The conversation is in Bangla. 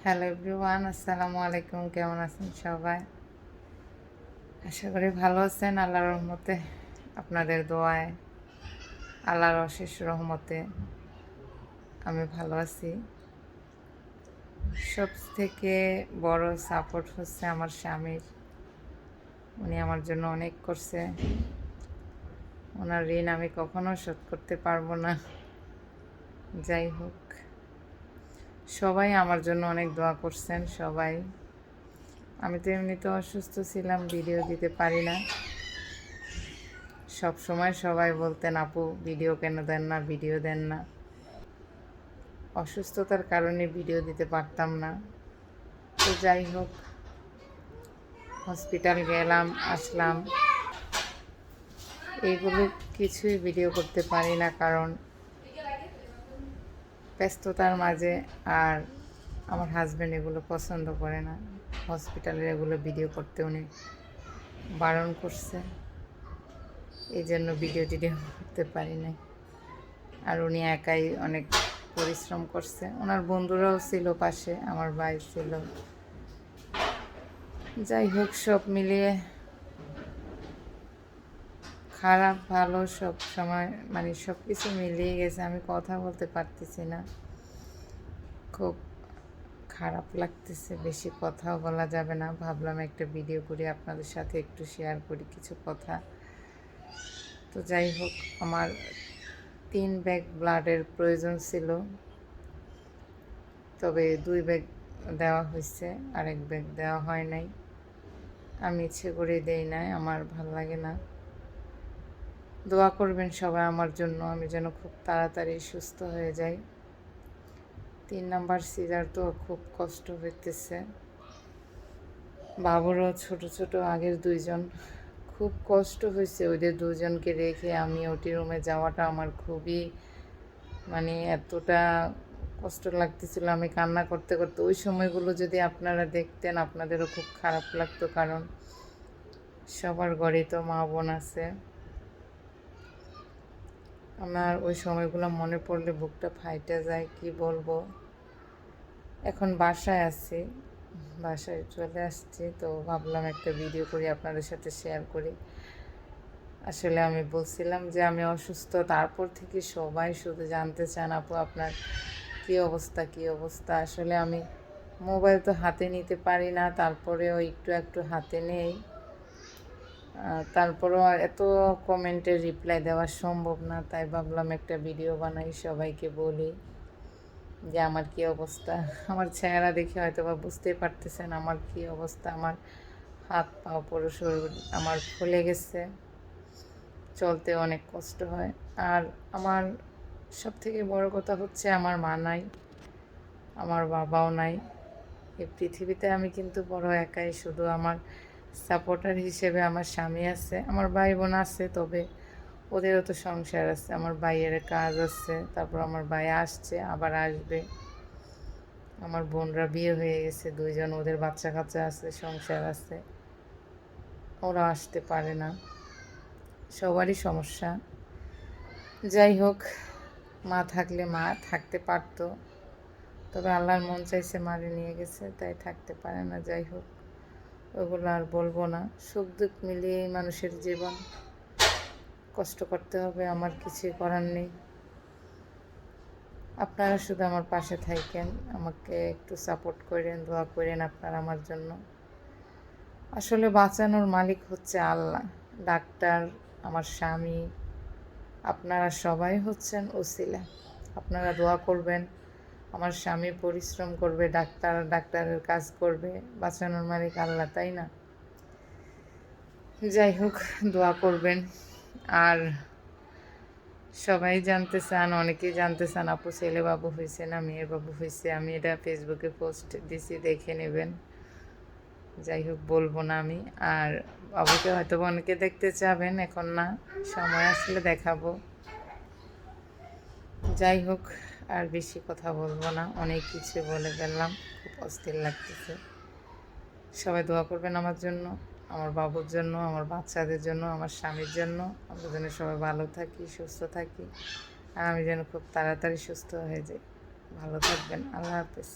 হ্যালো এভরিওয়ান, আসসালামু আলাইকুম। কেমন আছেন সবাই? আশা করি ভালো আছেন। আল্লাহর রহমতে, আপনাদের দোয়ায়, আল্লাহর অশেষ রহমতে আমি ভালো আছি। সব থেকে বড় সাপোর্ট হচ্ছে আমার স্বামীর। উনি আমার জন্য অনেক করছে। ওনার ঋণ আমি কখনো শোধ করতে পারবো না। যাই হোক, সবাই আমার জন্য অনেক দোয়া করছেন। সবাই, আমি তো এমনিতে অসুস্থ ছিলাম, ভিডিও দিতে পারি না। সব সময় সবাই বলতেন, আপু ভিডিও কেন দেন না, ভিডিও দেন না। অসুস্থতার কারণে ভিডিও দিতে পারতাম না। তো যাই হোক, হসপিটাল গেলাম, আসলাম, এইগুলো কিছুই ভিডিও করতে পারি না, কারণ ব্যস্ততার মাঝে। আর আমার হাজব্যান্ড এগুলো পছন্দ করে না। হসপিটালের এগুলো ভিডিও করতে উনি বারণ করছে, এই জন্য ভিডিও টিডিও করতে পারি নাই। আর উনি একাই অনেক পরিশ্রম করছে। ওনার বন্ধুরাও ছিল পাশে, আমার ভাই ছিল। যাই হোক, সব মিলিয়ে খারাপ ভালো সব সময়, মানে সব কিছু মিলিয়ে গেছে। আমি কথা বলতে পারতেছি না, খুব খারাপ লাগতেছে। বেশি কথাও বলা যাবে না, ভাবলাম একটা ভিডিও করি, আপনাদের সাথে একটু শেয়ার করি কিছু কথা। তো যাই হোক, আমার 3 ব্যাগ ব্লাডের প্রয়োজন ছিল, তবে 2 ব্যাগ দেওয়া হয়েছে, আরেক ব্যাগ দেওয়া হয় নাই। আমি ইচ্ছে করে দেই নাই, আমার ভাল লাগে না। দোয়া করবেন সবাই আমার জন্য, আমি যেন খুব তাড়াতাড়ি সুস্থ হয়ে যাই। 3 নাম্বার সিজার তো খুব কষ্ট হইতেছে। বাবুরও ছোট ছোট আগের 2জন, খুব কষ্ট হয়েছে। ওদের 2জনকে রেখে আমি ওটি রুমে যাওয়াটা আমার খুবই, মানে এতটা কষ্ট লাগতেছিল, আমি কান্না করতে করতে। ওই সময়গুলো যদি আপনারা দেখতেন, আপনাদেরও খুব খারাপ লাগতো, কারণ সবার ঘরেই তো মা বোন আছে। আমার ওই সময়গুলো মনে পড়লে বুকটা ফাইটা যায়, কি বলবো। এখন বাসায় আছি, বাসায় চলে আসছি, তো ভাবলাম একটা ভিডিও করি, আপনাদের সাথে শেয়ার করি। আসলে আমি বলছিলাম যে আমি অসুস্থ, তারপর থেকে সবাই শুধু জানতে চান, আপু আপনার কী অবস্থা, কী অবস্থা। আসলে আমি মোবাইল তো হাতে নিতে পারি না, তারপরেও একটু একটু হাতে নেই। তারপরেও এত কমেন্টের রিপ্লাই দেওয়া সম্ভব না, তাই ভাবলাম একটা ভিডিও বানাই, সবাইকে বলি যে আমার কী অবস্থা। আমার চেহারা দেখে হয়তো বা বুঝতেই পারতেছেন আমার কী অবস্থা। আমার হাত পা পুরো শরীর আমার ফুলে গেছে, চলতে অনেক কষ্ট হয়। আর আমার সবথেকে বড় কথা হচ্ছে, আমার মা নাই, আমার বাবাও নাই। এই পৃথিবীতে আমি কিন্তু বড় একাই, শুধু আমার সাপোর্টার হিসেবে আমার স্বামী আছে, আমার ভাই বোন আছে, তবে ওদেরও তো সংসার আছে, আমার ভাইয়ের কাজ আছে, তারপর আমার ভাই আসছে, আবার আসবে। আমার বোনরা বিয়ে হয়ে গেছে 2জন, ওদের বাচ্চা কাচ্চা আছে, সংসার আছে, ওরা আসতে পারে না। সবারই সমস্যা। যাই হোক, মা থাকলে মা থাকতে পারতো, তবে আল্লাহর মন চাইছে মারে নিয়ে গেছে, তাই থাকতে পারে না। যাই হোক, ওগুলো আর বলবো না। সুখ দুঃখ মিলিয়েই মানুষের জীবন, কষ্ট করতে হবে, আমার কিছুই করার নেই। আপনারা শুধু আমার পাশে থাকেন, আমাকে একটু সাপোর্ট করেন, দোয়া করেন আপনারা আমার জন্য। আসলে বাঁচানোর মালিক হচ্ছে আল্লাহ, ডাক্তার, আমার স্বামী, আপনারা সবাই হচ্ছেন ওসিলা। আপনারা দোয়া করবেন, আমার স্বামী পরিশ্রম করবে, ডাক্তারের কাজ করবে, বাঁচানোর মালিক আল্লাহ, তাই না? যাই হোক, দোয়া করবেন। আর সবাই জানতে চান, অনেকেই জানতে চান, আপু ছেলে বাবু হয়েছে না মেয়ের বাবু হয়েছে। আমি এটা ফেসবুকে পোস্ট দিছি, দেখে নেবেন। যাই হোক, বলবো না আমি। আর বাবুকে হয়তো অনেকে দেখতে চাবেন, এখন না, সময় আসলে দেখাবো। যাই হোক, আর বেশি কথা বলবো না, অনেক কিছু বলে ফেললাম, খুব অস্থির লাগতেছে। সবাই দোয়া করবেন আমার জন্য, আমার বাবুর জন্য, আমার বাচ্চাদের জন্য, আমার স্বামীর জন্য। আমরা যেন সবাই ভালো থাকি, সুস্থ থাকি, আর আমি যেন খুব তাড়াতাড়ি সুস্থ হয়ে যাই। ভালো থাকবেন, আল্লাহ হাফেজ।